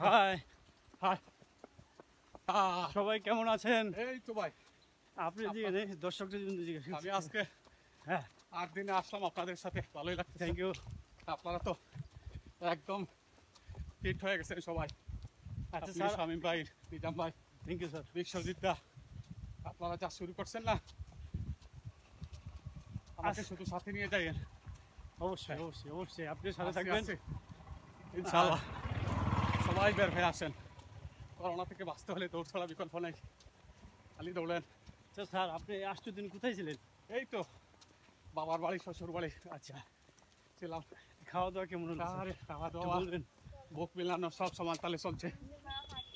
High high সবাই কেমন আছেন? এই তো ভাই আপনি দর্শকদের জন্য জিজ্ঞেস আমি আজকে হ্যাঁ 8 দিনে আসলাম আপনাদের সাথে, ভালোই লাগছে। Thank you. আপনারা তো একদম ফিট হয়ে গেছেন সবাই। আচ্ছা আপনি, স্যার, শামীম ভাই, নিজাম ভাই, থ্যাংক ইউ স্যার। বিশ্বজিৎ দা, আপনারা যা শুরু করছেন না, আমাকে শুধু সাথে নিয়ে যাইয়েন। অবশ্যই অবশ্যই অবশ্যই আপনার সাথে থাকবেন ইনশাআল্লাহ। সবাই বের হয়ে আসেন, করোনা থেকে বাঁচতে হলে দৌড় ছাড়া বিকল্প নেই, খালি দৌড়েন। আচ্ছা স্যার, আপনি 8 দিন কোথায় ছিলেন? এই তো বাবার বাড়ি, শ্বশুর বাড়ি আচ্ছা, ছিলাম। খাওয়া দাওয়া কেমন হলো? আরে খাওয়া একটু দাওয়া, বলবেন? বুক মিলানো সব সমান তালে চলছে,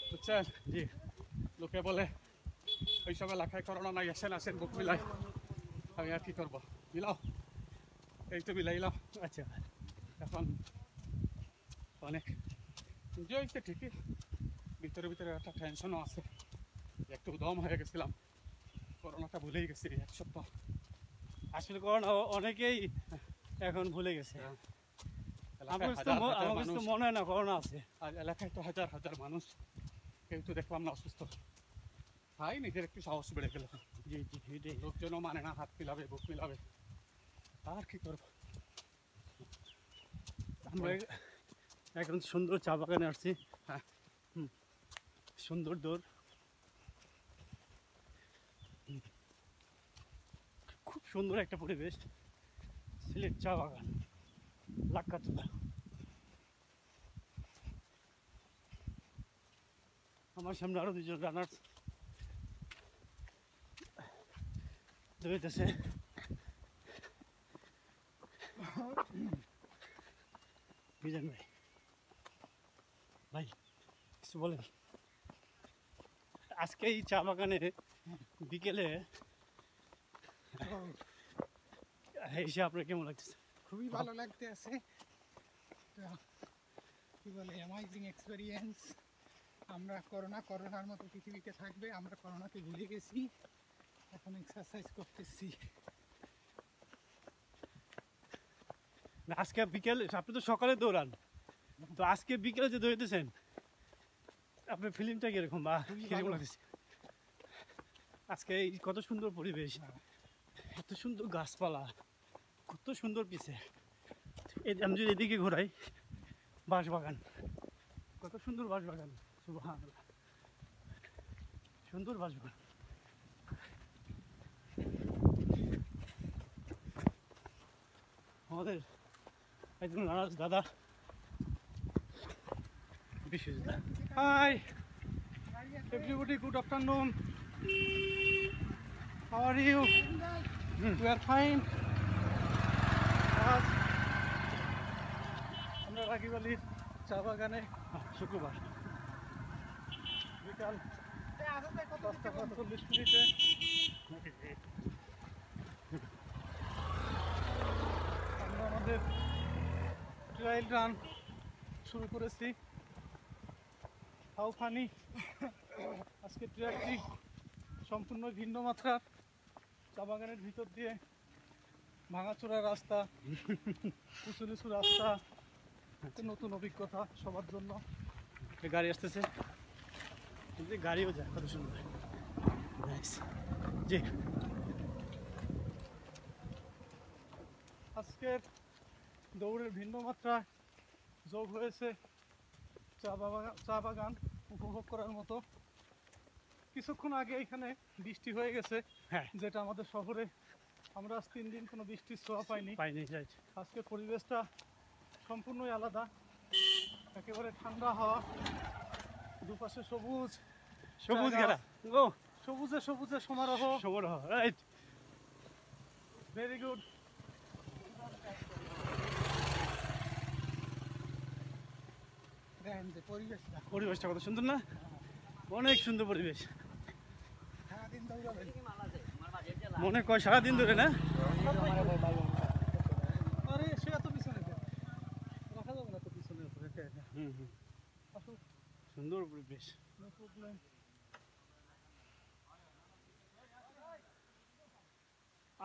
বুঝছেন? জি, লোকে বলে ওইসব এলাকায় করোনা নাই, আসেন আসেন বুক মিলাই। আমি আর কি করবো, মিলাও, এই তো মিলাইলাম। আচ্ছা, এখন অনেক এনজয় হয়েছে ঠিকই, ভিতরে ভিতরে একটা টেনশনও আছে, একটু দম হয়ে গেছিলাম, করোনাটা ভুলেই গেছি এক সপ্তাহ। আসলে করোনা অনেকেই এখন ভুলে গেছে। এলাকায় আমার হাজার হাজার তো মানুষ, মনে হয় না করোনা আছে। আর এলাকায় তো হাজার হাজার মানুষ, কেউ তো দেখলাম না অসুস্থ। তাই নিজের একটু সাহস বেড়ে গেল। জি জি, এটাই। লোকজনও মানে না, হাত মিলাবে বুক মিলাবে, আর কি করবো। আমরা এখন সুন্দর চা বাগানে আসছি। হ্যাঁ, সুন্দর দৌড়, খুব সুন্দর একটা পরিবেশ। সিলেট চা বাগান, লাক্কাতুলা। আমার সামনে আরো দুজন রানার্স দৌড়াইতেছে। বিজন ভাই, ভাই কিছু বলেন। আজকে এই চা বাগানে বিকেলে এসে আপনার কেমন লাগতেছে? খুবই ভালো লাগতে আছে। কি বলে, অ্যামাইজিং এক্সপেরিয়েন্স। আমরা করোনার মতো পৃথিবীতে থাকবে, আমরা করোনাকে ভুলে গেছি, এখন এক্সারসাইজ করতেছি। আজকে বিকেলে, আপনি তো সকালে দৌড়ান, তো আজকে বিকেলে যে দৌড়াইতেছেন, আপনার ফিল্মটা কিরকম বা কিরকম লাগতেছে? আজকে এই কত সুন্দর পরিবেশ, এত সুন্দর গাছপালা, কত সুন্দর পিছে। আমি যদি এদিকে ঘোরাই, বাঁশবাগান, কত সুন্দর বাঁশবাগান, সুবহানাল্লাহ, সুন্দর বাঁশবাগান। আমাদের একজন নারাজ দাদা, Biswajit. Hi everybody, good afternoon, how are you? We are fine. আজ আমরা রাগিব আলীর চা বাগানে, শুক্রবার বিকাল 5:45 আমরা আমাদের ট্রায়াল রান শুরু করেছি। How funny! আজকে ট্রায়ালটি সম্পূর্ণ ভিন্ন মাত্রার, চা বাগানের ভিতর দিয়ে ভাঙাচোরা রাস্তা, উঁচু নিচু রাস্তা, একটা নতুন অভিজ্ঞতা সবার জন্য। গাড়ি আসতেছে, গাড়িও যায়, কত সুন্দর। জি, আজকের দৌড়ের ভিন্ন মাত্রা যোগ হয়েছে চা বাগান উপভোগ করার মতো। কিছুক্ষণ আগে এখানে বৃষ্টি হয়ে গেছে, হ্যাঁ, যেটা আমাদের শহরে আমরা আজ 3 দিন কোনো বৃষ্টির ছোঁয়া পাইনি। রাইট। আজকের পরিবেশটা সম্পূর্ণই আলাদা, একেবারে ঠান্ডা হাওয়া, দুপাশে সবুজ সবুজ জায়গা, ঘেরা, ও সবুজে সবুজে সমারোহ। সমারোহ, রাইট। Very good. দেখেন যে পরিবেশটা, পরিবেশটা কত সুন্দর না? অনেক সুন্দর পরিবেশ। সারাদিন দৌড়াবেন। মনে কয় সারাদিন ধরে না? আরে সে এত পিছনে কেন? রাখা যাবে না তো পিছনে রেখে। আসুক, সুন্দর পরিবেশ। No problem.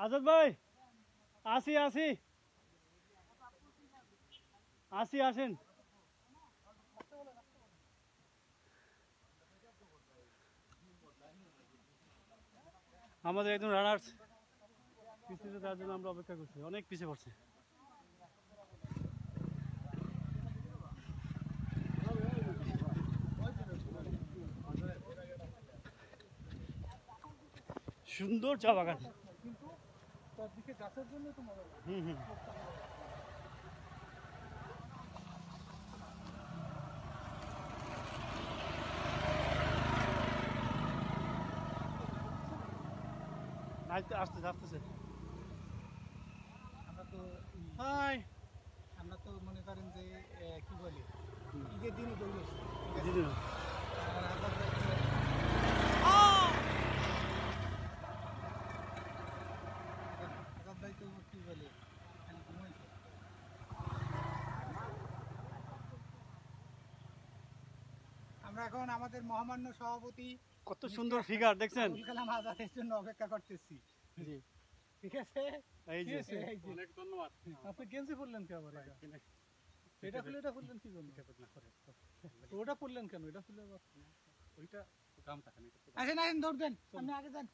আজাদ ভাই, আসি আসি আসি, আসেন। আমাদের একজন রানার্স পিছিয়ে তার জন্য আমরা অপেক্ষা করছি, অনেক পিছিয়ে পড়ছে। সুন্দর চা বাগান। কিন্তু তার দিকে গাছের জন্য তো মজা লাগে। হুম হুম। আসতেছে আসতেছে। আমরা তো হাই আমরা তো মনে করেন যে কি বলি ঈদের দিনই দৌড়েছি, ঠিক আছে? দিদি আর আজাদ ভাই তো আজাদ ভাই তো কি বলে খালি ঘুমাইছে। আমরা এখন আমাদের মহামান্য সভাপতি কত সুন্দর ফিগার দেখছেন? আবুল কালাম আজাদের জন্য অপেক্ষা করতেছি, জি ঠিক আছে? এই যে এই যে, অনেক ধন্যবাদ। আপনি গেঞ্জি পরলেন কে আবার এটা খুলে এটা খুললেন কি জন্য? ওটা পরলেন কেন? এটা খুলে আবার ওইটা গাম থাকে না, এটা তো আসেন আসেন দৌড় দেন, আপনি আগে যান।